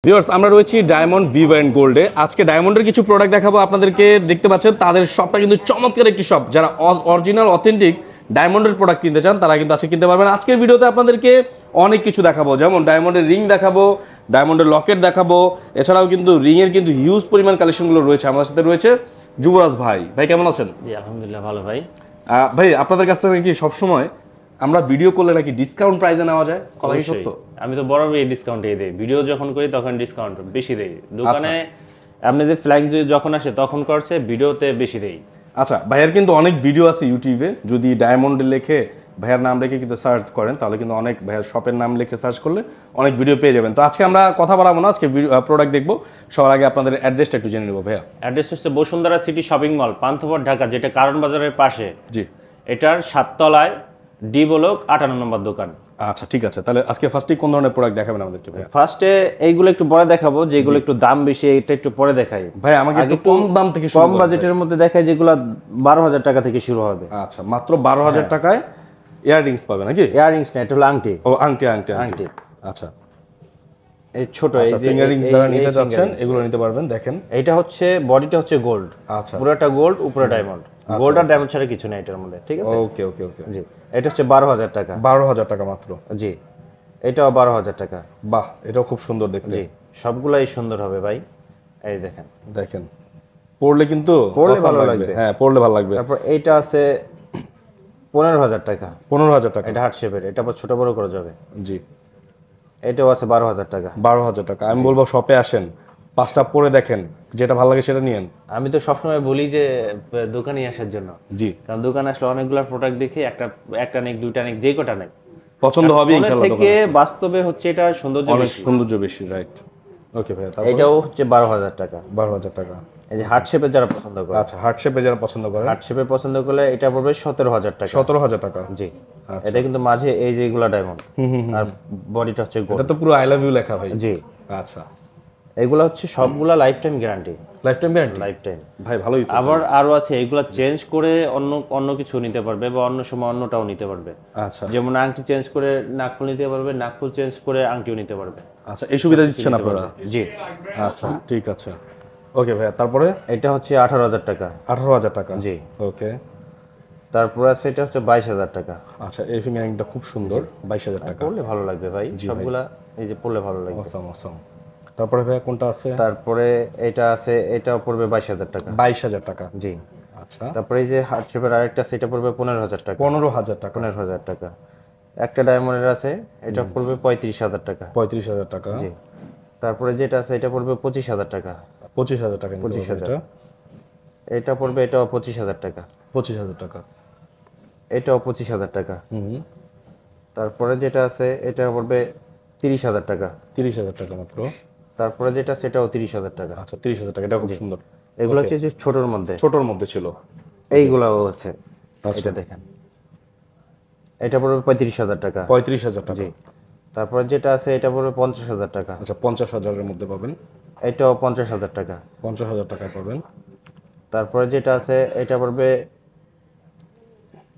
Viewers আমরা রয়েছি diamond Viv and গোল্ডে। আজকে ডায়মন্ডের কিছু প্রোডাক্ট দেখাবো আপনাদেরকে। দেখতে পাচ্ছেন তাদের শপটা কিন্তু চমৎকার একটি শপ। যারা অরিজিনাল অথেন্টিক ডায়মন্ডের প্রোডাক্ট কিনতে চান তারা কিন্তু আজকে কিনতে পারবেন। আজকের ভিডিওতে আপনাদেরকে অনেক কিছু দেখাবো, যেমন ডায়মন্ডের রিং দেখাবো, ডায়মন্ডের লকেট দেখাবো। এছাড়াও কিন্তু রিংয়ের কিন্তু হিউজ পরিমাণ কালেকশনগুলো রয়েছে। আমাদের সাথে রয়েছে যুবরাজ ভাই। ভাই কেমন আছেন? জি আলহামদুলিল্লাহ ভালো ভাই। ভাই আপনাদের কাছ থেকে কি সবসময় আমরা ভিডিও করলে নাকি ডিসকাউন্ট প্রাইসে নেওয়া যায়? কথা কি সত্য? আমি তো বরাবরই ডিসকাউন্টে দেই, ভিডিও যখন করি তখন ডিসকাউন্ট বেশি দেই। দোকানে আপনি যে ফ্ল্যাগ যখন আসে তখন করছে, ভিডিওতে বেশি দেই। আচ্ছা, ভাইয়ার কিন্তু অনেক ভিডিও আছে ইউটিউবে। যদি ডায়মন্ড লিখে ভাইয়ার নাম লিখে কিন্তু সার্চ করেন তাহলে কিন্তু অনেক ভাইয়ার শপের নাম লিখে সার্চ করলে অনেক ভিডিও পেয়ে যাবেন। তো আজকে আমরা কথা বাড়াবো না, আজকে প্রোডাক্ট দেখবো। সবার আগে আপনাদের অ্যাড্রেসটা একটু জেনে নেবো ভাইয়া। অ্যাড্রেস হচ্ছে Bashundhara city shopping mall, Panthapath, Dhaka, যেটা কারণ বাজারের পাশে। জি, এটার 7 তলায় ডি ব্লক 58 নম্বর দোকান। আচ্ছা ঠিক আছে, তাহলে আজকে ফার্স্টে কোন ধরনের প্রোডাক্ট দেখাবেন আমাদেরকে ভাইয়া? ফার্স্টে এইগুলো একটু পরে দেখাবো, যেগুলো একটু দাম বেশি এটা একটু পরে দেখাই। ভাই আমাকে একটু কম দাম থেকে শুরু কম বাজেটের মধ্যে দেখাই, যেগুলো 12,000 টাকা থেকে শুরু হবে। আচ্ছা, মাত্র 12,000 টাকায় ইয়াররিংস পাবে নাকি? ইয়াররিংস না, এটা হলো আংটি। ও আংটি আংটি আংটি। আচ্ছা, এই ছোট এই যে ফিঙ্গারিংস যারা নিতে যাচ্ছেন এগুলো নিতে পারবেন। দেখেন এটা হচ্ছে বডিটা হচ্ছে গোল্ড। আচ্ছা, পুরোটা গোল্ড, উপরে ডায়মন্ড। গোল্ড আর ডায়মন্ড ছাড়া কিছু নেই এটার মধ্যে, ঠিক আছে? ওকে ওকে ওকে। জি, এটা হচ্ছে 12,000 টাকা। 12,000 টাকা মাত্র? জি, এটাও 12,000 টাকা। বাহ, এটাও খুব সুন্দর দেখতে। জি, সবগুলাই সুন্দর হবে ভাই। এই দেখেন, দেখেন পরলে কিন্তু ভালো লাগবে। হ্যাঁ, পরলে ভালো লাগবে। তারপর এইটা আছে 15,000 টাকা। 15,000 টাকা? এটা হার্ট শেপের, এটা আবার ছোট বড় করা যাবে। জি, এটাও আছে 12,000 টাকা। 12,000 টাকা। আমি বলবো শপে আসেন, 5টা পরে দেখেন, যেটা ভালো লাগে সেটা নিয়েন। আমি তো সবসময় বলি যে দোকানে আসার জন্য। জি, কারণ দোকানে আসলে অনেকগুলো প্রোডাক্ট দেখি, একটা নেক, দুইটা নেক, যে কটা নেক পছন্দ হবে ইনশাআল্লাহ। থেকে বাস্তবে হচ্ছে এটা সৌন্দর্য অনেক বেশি। সৌন্দর্য বেশি, রাইট। ওকে ভাই, তারপর এটাও হচ্ছে 12,000 টাকা। 12,000 টাকা। এই যে হার্ট শেপে যারা পছন্দ করে, আচ্ছা, হার্ট শেপে যারা পছন্দ করে, হার্ট শেপে পছন্দ করলে এটা পড়বে 17,000 টাকা। 17,000 টাকা? জি, এটা কিন্তু মাঝে এই যে এগুলা ডায়মন্ড, আর বডিটা হচ্ছে গোল্ড। এটা তো পুরো আই লাভ ইউ লেখা ভাই। জি, আচ্ছা, এগুলা হচ্ছে সবগুলা life time guarantee. Life time guarantee? Life time ভাই ভালোই তো। আবার আরো আছে, এগুলা চেঞ্জ করে অন্য কিছু নিতে পারবে, বা অন্য সময় অন্যটাও নিতে পারবে। আচ্ছা, যেমন আংটি চেঞ্জ করে নাকফুল নিতে পারবে, নাকফুল চেঞ্জ করে আংটিও নিতে পারবে। আচ্ছা, এই সুবিধা দিচ্ছেন আপনারা? জি, আচ্ছা ঠিক আছে। ওকে ভাই, তারপরে এটা হচ্ছে 18,000 টাকা। 18,000 টাকা? জি, ওকে। তারপর আছে এটা হচ্ছে 22,000 টাকা। আচ্ছা, এই ফিঙ্গারিংটা খুব সুন্দর। 22,000 টাকা? পড়লে ভালো লাগবে ভাই, সবগুলা এই যে পড়লে ভালো লাগবে। Awesome awesome. তারপরে ভাই কোনটা আছে? তারপরে এটা আছে, এটাও পড়বে 22,000 টাকা। 22,000 টাকা? জি। আচ্ছা, তারপরে এই যে হার্ট শেপের আরেকটা আছে, এটা পড়বে 15,000 টাকা। 15,000 টাকা? 15,000 টাকা। একটা ডায়মন্ডের আছে, এটা পড়বে 35,000 টাকা। 35,000 টাকা? জি। তারপরে যেটা আছে এটা পড়বে 25,000 টাকা। 25,000 টাকা? 25,000। এটা পড়বে, এটাও 25,000 টাকা। 25,000 টাকা? এটাও 25,000 টাকা। হুম। তারপরে যেটা আছে এটা পড়বে 30,000 টাকা। 30,000 টাকা মাত্র? তারপরে যেটা আছে এটাও 30,000 টাকা। আচ্ছা, 30,000 টাকা। এটা খুব সুন্দর। এগুলো হচ্ছে যে ছোটর মধ্যে, ছোটর মধ্যে ছিল। এইগুলাও আছে। এটা দেখেন, এটা পড়বে 35,000 টাকা। 35,000 টাকা? জি। তারপর যেটা আছে এটা পড়বে 50,000 টাকা। আচ্ছা, 50,000-এর মধ্যে পাবেন? এটাও 50,000 টাকা। 50,000 টাকায় পাবেন। তারপরে যেটা আছে এটা পড়বে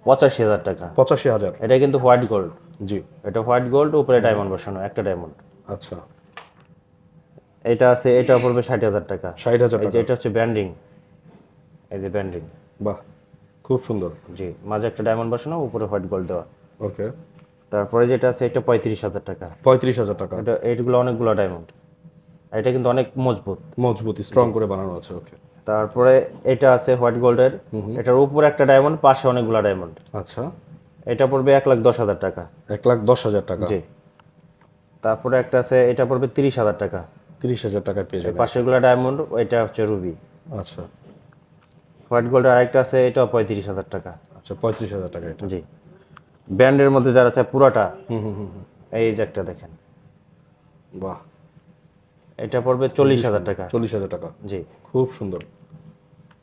85,000 টাকা। 85,000? এটা কিন্তু হোয়াইট গোল্ড। জি। এটা হোয়াইট গোল্ড, উপরে ডায়মন্ড বসানো, একটা ডায়মন্ড। আচ্ছা। এটা আছে, এটা পড়বে 60,000 টাকা। 60,000 এই টাকা? যে এটা হচ্ছে ব্যান্ডিং, এই যে ব্যান্ডিং। বাহ, খুব সুন্দর। জি, মাঝে একটা ডায়মন্ড বসানো, উপরে হোয়াইট গোল্ড দেওয়া। ওকে। তারপরে যেটা আছে এটা 35,000 টাকা। 35,000 টাকা? এটা এইগুলো অনেকগুলো ডায়মন্ড, এটা কিন্তু অনেক মজবুত, মজবুত স্ট্রং করে বানানো আছে। ওকে। তারপরে এটা আছে হোয়াইট গোল্ডের, এটার উপরে একটা ডায়মন্ড, পাশে অনেকগুলো ডায়মন্ড। আচ্ছা, এটা পড়বে 1,10,000 টাকা। 1,10,000 টাকা? জি। তারপরে একটা আছে, এটা পড়বে 30,000 টাকা। 30,000 টাকায় পেয়ে যাবেন। পাশেগুলো ডায়মন্ড, ওইটা হচ্ছে রুবি। আচ্ছা। হোয়াইট গোল্ডের আরেকটা আছে, এটাও 35,000 টাকা। আচ্ছা, 35,000 টাকা এটা? জি। ব্যান্ডের মধ্যে যারা চায় পুরাটা, এই যে একটা দেখেন, বাহ, এটা পড়বে 40,000 টাকা। 40,000 টাকা? জি। খুব সুন্দর।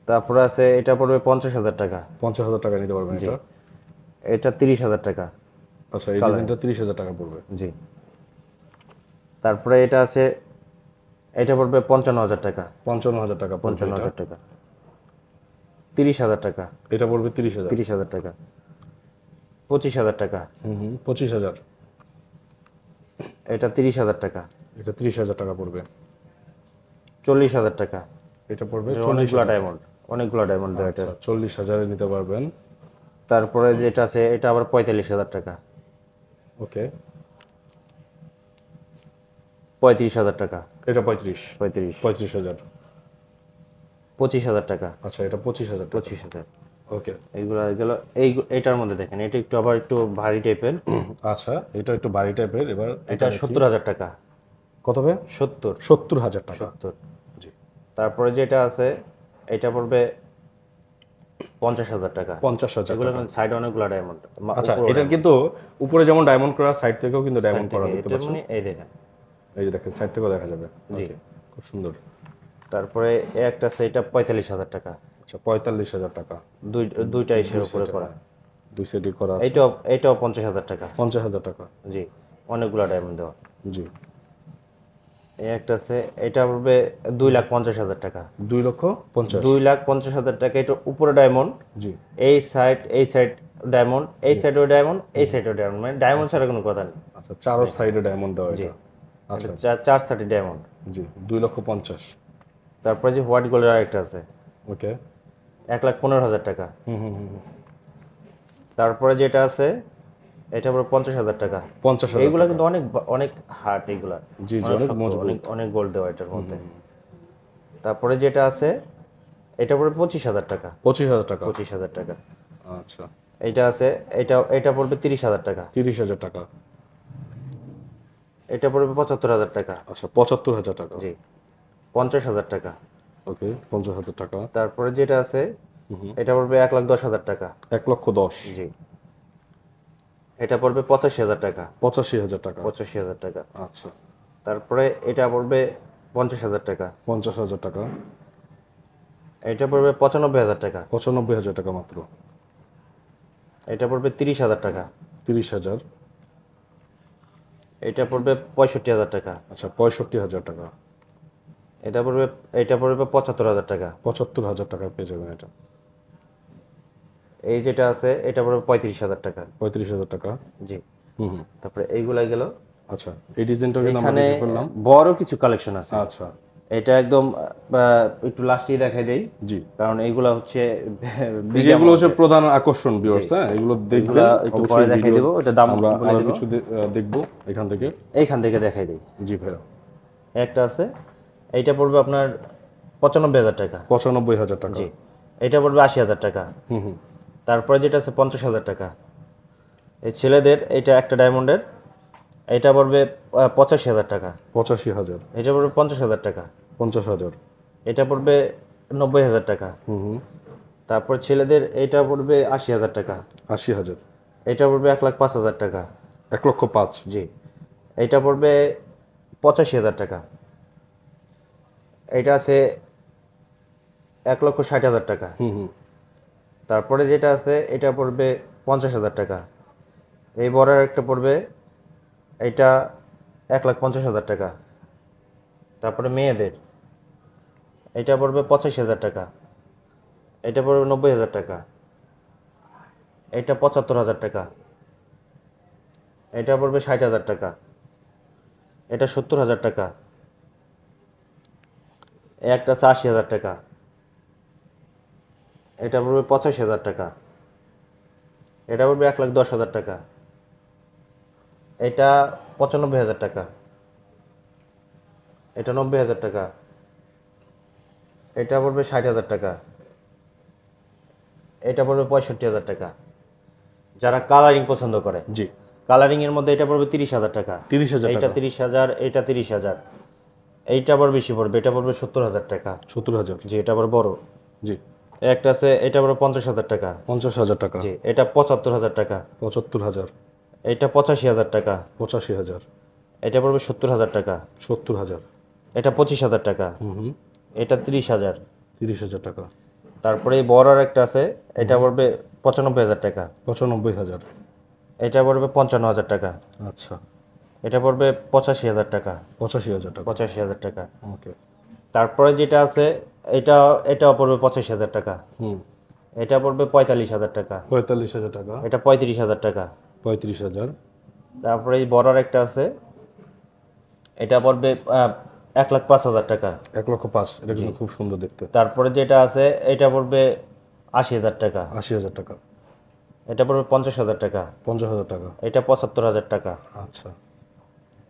তারপরে আছে, এটা পড়বে 50,000 টাকা। 50,000 টাকা নিতে পারবেন এটা? এটা 30,000 টাকা। আচ্ছা, এই ডিজাইনটা 30,000 টাকা পড়বে? জি। তারপরে এটা আছে, এটা পড়বে 55,000 টাকা। 55,000 টাকা? 55,000 টাকা। 30,000 টাকা? এটা পড়বে 30,000? 30,000 টাকা। 25,000 টাকা? 25,000? এটা 30,000 টাকা। এটা 30,000 টাকা পড়বে। 40,000 টাকা। এটা পড়বে অনেকগুলো ডায়মন্ড, অনেকগুলো ডায়মন্ড দেওয়া এটা। 40,000 এ নিতে পারবেন। তারপরে যেটা আছে এটা আবার 45,000 টাকা। ওকে, 35,000 টাকা। এটা 35 35। 35,000। 25,000 টাকা। আচ্ছা, এটা 25,000 টাকা। 25,000। ওকে, এইগুলো গেল এটার মধ্যে দেখেন, এটা একটু আবার একটু ভারী টাইপের। আচ্ছা, এটা একটু ভারী টাইপের। এবার এটা 70,000 টাকা। কত হবে? 70,000 টাকা। 70। জি। তারপরে যেটা আছে এটা পড়বে 50,000 টাকা। 50,000 এগুলো সাইডে অনেকগুলো ডায়মন্ড। আচ্ছা, এটার কিন্তু উপরে যেমন ডায়মন্ড করা, সাইড থেকেও কিন্তু ডায়মন্ড করা দেখতে এটা পাচ্ছেন। মানে এই দেখেন, এই যে দেখেন, সাইড থেকেও দেখা যাবে। জি। ওকে, খুব সুন্দর। তারপরে একটা আছে এটা 45,000 টাকা। আচ্ছা, 45,000 টাকা। দুইটা ইসের উপরে করা। দুই সেটই করা আছে। এটাও 50,000 টাকা। 50,000 টাকা। জি, অনেকগুলো ডায়মন্ড দেওয়া। জি। এই একটা আছে এটা পড়বে 2,50,000 টাকা। 2,50,000। 2,50,000 টাকা। এটা উপরে ডায়মন্ড, জি। এই সাইড ডায়মন্ড, এই সাইডেও ডায়মন্ড, এই সাইডেও ডায়মন্ড, মানে ডায়মন্ড ছাড়া কোনো কথা নেই। আচ্ছা, চারো সাইডে ডায়মন্ড দেওয়া এটা। আচ্ছা, 430 ডায়মন্ড। জি, 2,50,000। তারপরে যে হোয়াইট গোল্ডের আরেকটা আছে, ওকে। 1,15,000 টাকা। তারপরে যেটা আছে এটা পড়বে 50,000 টাকা। 50,000। এইগুলা কিন্তু অনেক অনেক হার্ড, এইগুলা জি, জি, অনেক মজবুত। অনেক গোল্ড দেওয়া এটার মধ্যে। তারপরে যেটা আছে এটা পড়বে 25,000 টাকা। 25,000 টাকা। 25,000 টাকা। আচ্ছা, এটা আছে এটা পড়বে 30,000 টাকা। 30,000 টাকা। এটা পড়বে 75,000 টাকা। আচ্ছা, 75,000 টাকা। জি। 50,000 টাকা। ওকে, 50,000 টাকা। তারপরে যেটা আছে এটা পড়বে 1,10,000 টাকা। 1,10,000। জি। এটা পড়বে 85,000 টাকা। 85,000 টাকা। 85,000 টাকা। আচ্ছা, তারপরে এটা পড়বে 50,000 টাকা। 50,000 টাকা। এটা পড়বে 95,000 টাকা। 95,000 টাকা মাত্র। এটা পড়বে 30,000 টাকা। 30,000। এটা পড়বে 65,000 টাকা। আচ্ছা, 65,000 টাকা। এটা পড়বে 75,000 টাকা। 75,000 টাকা পেয়ে যাবেন এটা। এই যেটা আছে এটা পড়বে 35,000 টাকা। 35,000 টাকা। জি। হুম। তারপরে এইগুলাই গেল। আচ্ছা, এই ডিজাইনটা কিন্তু আমরা এখানে দেখে ফেললাম। বড় কিছু কালেকশন আছে। আচ্ছা, এটা একদম একটু লাস্টেই দেখাই দেই, জি। কারণ এইগুলা হচ্ছে যেগুলো হচ্ছে প্রধান আকর্ষণ ভিউয়ার্স, হ্যাঁ, এগুলো দেখবেন একটু পরে দেখাই দেব। এটা দাম আমরা বলে আরো দেব। কিছু দেখবো এখান থেকে। এইখান থেকে দেখাই দেই। জি ভাইয়া। একটা আছে এইটা পড়বে আপনার 95,000 টাকা। 95,000 টাকা। জি। এটা পড়বে 80,000 টাকা। হুম। তারপরে যেটা আছে 50,000 টাকা। এই ছেলেদের এটা একটা ডায়মন্ডের, এটা পড়বে 85,000 টাকা। 85,000। এটা পড়বে 50,000 টাকা। 50,000। এটা পড়বে 90,000 টাকা। হুম। তারপর ছেলেদের এটা পড়বে 80,000 টাকা। 80,000। এটা পড়বে 1,05,000 টাকা। 1,05,000। জি। এটা পড়বে 85,000 টাকা। এটা আছে 1,60,000 টাকা। হুম। তারপরে যেটা আছে এটা পড়বে 50,000 টাকা। এই বড়ার একটা পড়বে এটা 1,50,000 টাকা। তারপরে মেয়েদের এটা পড়বে 85,000 টাকা। এটা পড়বে 90,000 টাকা। এটা 75,000 টাকা। এটা পড়বে 60,000 টাকা। এটা 70,000 টাকা। একটা আছে 80,000 টাকা। এটা পড়বে 85,000 টাকা। এটা পড়বে 1,10,000 টাকা। এটা 95,000 টাকা। এটা 90,000 টাকা। এটা পড়বে 60,000 টাকা। এটা পড়বে 65,000 টাকা। যারা কালারিং পছন্দ করে, জি। কালারিং এর মধ্যে এটা পড়বে 30,000 টাকা। 30,000 এটা টাকা। 30,000, এটা 30,000। এইটা আবার বেশি পড়বে, এটা পড়বে 70,000 টাকা। 70,000। জি, এটা আবার বড়। জি। একটা আছে এটা পড়বে 50,000 টাকা। 50,000 টাকা। জি। এটা 75,000 টাকা। 75,000। এটা 85,000 টাকা। 85,000। এটা পড়বে 70,000 টাকা। 70,000। এটা 25,000 টাকা। হুম। এটা 30,000। 30,000 টাকা। তারপরে এই বড় আর একটা আছে, এটা পড়বে 95,000 টাকা। 95,000। এটা পড়বে 55,000 টাকা। আচ্ছা। এটা পড়বে 85,000 টাকা। 85,000 টাকা। 85,000 টাকা। ওকে। তারপরে যেটা আছে এটাও পড়বে 85,000 টাকা। হুম। এটা পড়বে 45,000 টাকা। 45,000 টাকা। এটা 35,000 টাকা। 35,000। তারপরে এই বড় আর একটা আছে, এটা পড়বে 1,05,000 টাকা। 1,05,000, এটা কিন্তু খুব সুন্দর দেখতে। তারপরে যেটা আছে এটা পড়বে 80,000 টাকা। 80,000 টাকা। এটা পড়বে 50,000 টাকা। 50,000 টাকা। এটা 75,000 টাকা। আচ্ছা,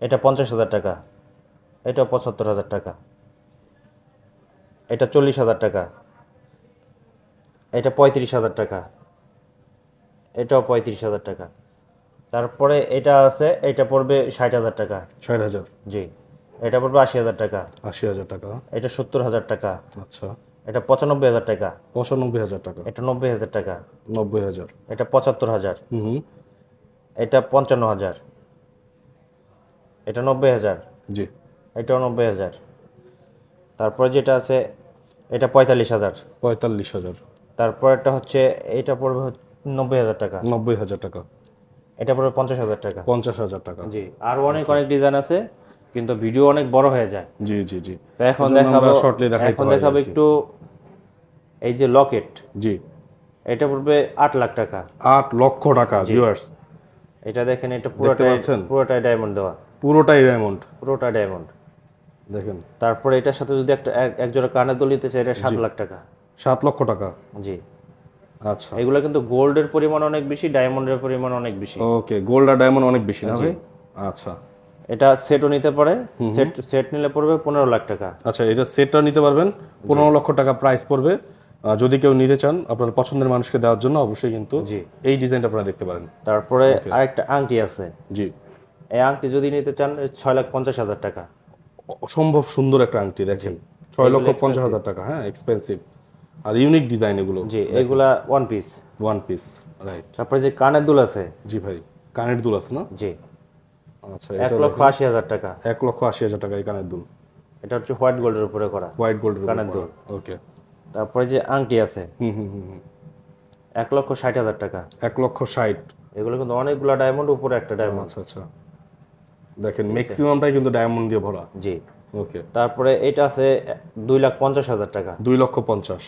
এটা 50,000 টাকা। এটা 75,000 টাকা। এটা 40,000 টাকা। এটা 35,000 টাকা। এটাও 35,000 টাকা। তারপরে এটা আছে, এটা পড়বে 60,000 টাকা। 60,000। জি। এটা পড়বে 80,000 টাকা। 80,000 টাকা। এটা 70,000 টাকা। আচ্ছা, এটা 95,000 টাকা। 95,000 টাকা। এটা 90,000 টাকা। 90,000। এটা 75,000। হুম। এটা 55,000। এটা 90,000। জি। এটাও 90,000। তারপরে যেটা আছে এটা 45,000। 45,000। তারপর এটা হচ্ছে এটা পড়বে 90,000 টাকা। 90,000 টাকা। এটা পড়বে 50,000 টাকা। 50,000 টাকা। জি। আরো অনেক ডিজাইন আছে, কিন্তু ভিডিও অনেক বড় হয়ে যায়। জি জি জি। তো এখন দেখাবো, শর্টলি দেখাইতে এখন দেখাবো একটু এই যে লকেট। জি। এটা পড়বে 8 লাখ টাকা। 8 লক্ষ টাকা ভিউয়ার্স। এটা দেখেন, এটা পুরোটাই ডায়মন্ড দেওয়া। পুরোটাই ডায়মন্ড। পুরোটা ডায়মন্ড দেখেন। তারপরে এটার সাথে যদি একটা এক জোড়া কানের দুল নিতে চাই, এটা 7 লাখ টাকা। 7 লক্ষ টাকা। জি। আচ্ছা, এগুলো কিন্তু গোল্ডের পরিমাণ অনেক বেশি, ডায়মন্ডের পরিমাণ অনেক বেশি। ওকে, গোল্ড আর ডায়মন্ড অনেক বেশি না ভাই? আচ্ছা। এটা সেটও নিতে পারে, সেট নিলে পড়বে 15 লাখ টাকা। আচ্ছা, এটা সেটটা নিতে পারবেন, 15 লক্ষ টাকা প্রাইস পড়বে। যদি কেউ নিতে চান আপনার পছন্দের মানুষকে দেওয়ার জন্য, অবশ্যই কিন্তু এই ডিজাইনটা আপনারা দেখতে পারেন। তারপরে আরেকটা আংটি আছে। জি। এই আংটি যদি নিতে চান 6,50,000 টাকা। অসম্ভব সুন্দর একটা আংটি দেখেন, 6,50,000 টাকা। হ্যাঁ, এক্সপেন্সিভ আর ইউনিক ডিজাইন এগুলো। জি, এগুলা one piece. One piece, right. তারপরে যে কানের দুল আছে। জি ভাই, কানের দুল আছে না? জি। আচ্ছা, 1,80,000 টাকা। 1,80,000 টাকা এই কানের দুল। এটা হচ্ছে হোয়াইট গোল্ডের উপরে করা। হোয়াইট গোল্ডের কানের দুল। ওকে। তারপরে যে আংটি আছে। 1,60,000 টাকা। 1,60,000। এগুলো কিন্তু অনেকগুলো ডায়মন্ড, উপরে একটা ডায়মন্ড। আচ্ছা আচ্ছা, দেখেন ম্যাক্সিমামটাই কিন্তু ডায়মন্ড দিয়ে ভরা। জি। ওকে। তারপরে এটা আছে 2,50,000 টাকা। 2,50,000।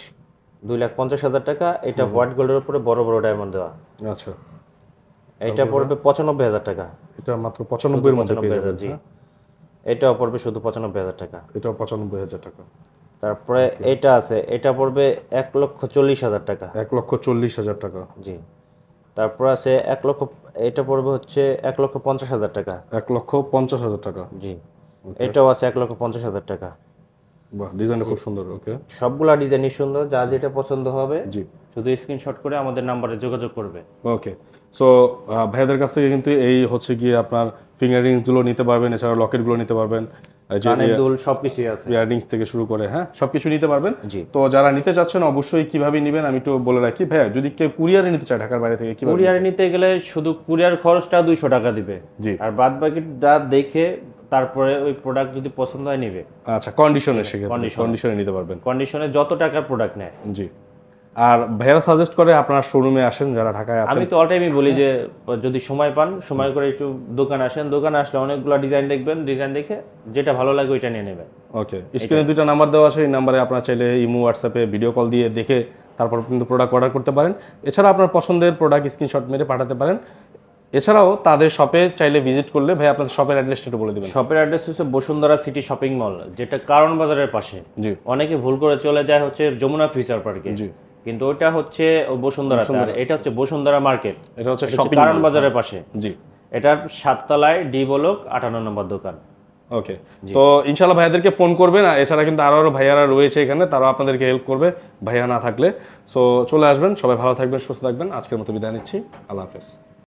2,50,000 টাকা। এটা হোয়াইট গোল্ডের উপরে বড় বড় ডায়মন্ড দেওয়া। আচ্ছা, এটা পড়বে 95,000 টাকা। এটা মাত্র 95 এর মধ্যে পেয়ে যাবেন। জি। এটাও পড়বে শুধু 95,000 টাকা। এটাও 95,000 টাকা। তারপরে এটা আছে, এটা পড়বে 1,40,000 টাকা। 1,40,000 টাকা। জি। তারপর আছে 1 লক্ষ, এটা পড়বে হচ্ছে 1,50,000 টাকা। 1,50,000 টাকা। জি। এটাও আছে 1,50,000 টাকা। বাহ, ডিজাইনটা খুব সুন্দর। ওকে, সবগুলা ডিজাইনই সুন্দর, যা যেটা পছন্দ হবে জি, শুধু স্ক্রিনশট করে আমাদের নাম্বারে যোগাযোগ করবে। ওকে। সো ভাইয়াদের কাছ থেকে কিন্তু এই হচ্ছে গিয়ে আপনার ফিঙ্গার রিংসগুলো নিতে পারবেন, এছাড়া লকেটগুলো নিতে পারবেন, কানের দুল সবকিছুই আছে, ইয়াররিংস থেকে শুরু করে হ্যাঁ সবকিছু নিতে পারবেন। জি। তো যারা নিতে চাচ্ছেন অবশ্যই কিভাবে নেবেন আমি একটু বলে রাখি। ভাইয়া যদি কেউ কুরিয়ারে নিতে চায় ঢাকার বাইরে থেকে, কিভাবে? কুরিয়ারে নিতে গেলে শুধু কুরিয়ার খরচটা 200 টাকা দিবে। জি। আর বাদ বাকি যা দেখে তারপরে ওই প্রোডাক্ট যদি পছন্দ হয় নেবে। আচ্ছা, কন্ডিশনে কন্ডিশনে নিতে পারবেন, কন্ডিশনে যত টাকার প্রোডাক্ট নেয়। জি। আর ভাইয়ারা সাজেস্ট করে আপনার শোরুমে আসেন যারা ঢাকায় আছেন। আমি তো অল টাইমই বলি যে যদি সময় পান, সময় করে একটু দোকানে আসেন, দোকানে আসলে অনেকগুলো ডিজাইন দেখবেন, ডিজাইন দেখে যেটা ভালো লাগে ওইটা নিয়ে নেবেন। ওকে, স্ক্রিনে দুইটা নাম্বার দেওয়া আছে, এই নাম্বারে আপনারা চাইলে ইমো হোয়াটসঅ্যাপে ভিডিও কল দিয়ে দেখে তারপর কিন্তু প্রোডাক্ট অর্ডার করতে পারেন। এছাড়া আপনার পছন্দের প্রোডাক্ট স্ক্রিনশট মেরে পাঠাতে পারেন। এছাড়াও তাদের শপে চাইলে ভিজিট করলে, ভাই আপনাদের শপের অ্যাড্রেসটা একটু বলে দিবেন। শপের অ্যাড্রেস হচ্ছে বসুন্ধরা সিটি শপিং মল, যেটা কারণ বাজারের পাশে। জি। অনেকে ভুল করে চলে যায় হচ্ছে যমুনা ফিউচার পার্কে, জি, কিন্তু ওটা হচ্ছে বসুন্ধরা, আর এটা হচ্ছে বসুন্ধরা মার্কেট, এটা হচ্ছে শপিং কারণ বাজারের পাশে। জি। এটার 7 তলায় ডি ব্লক 58 নম্বর দোকান। ওকে, তো ইনশাআল্লাহ ভাইয়াদেরকে ফোন করবেন। আর এছাড়া কিন্তু আরো ভাইয়ারা রয়েছে এখানে, তারাও আপনাদেরকে হেল্প করবে ভাইয়া না থাকলে। সো চলে আসবেন, সবাই ভালো থাকবেন, সুস্থ থাকবেন। আজকের মতো বিদায় নিচ্ছি, আল্লাহ হাফেজ।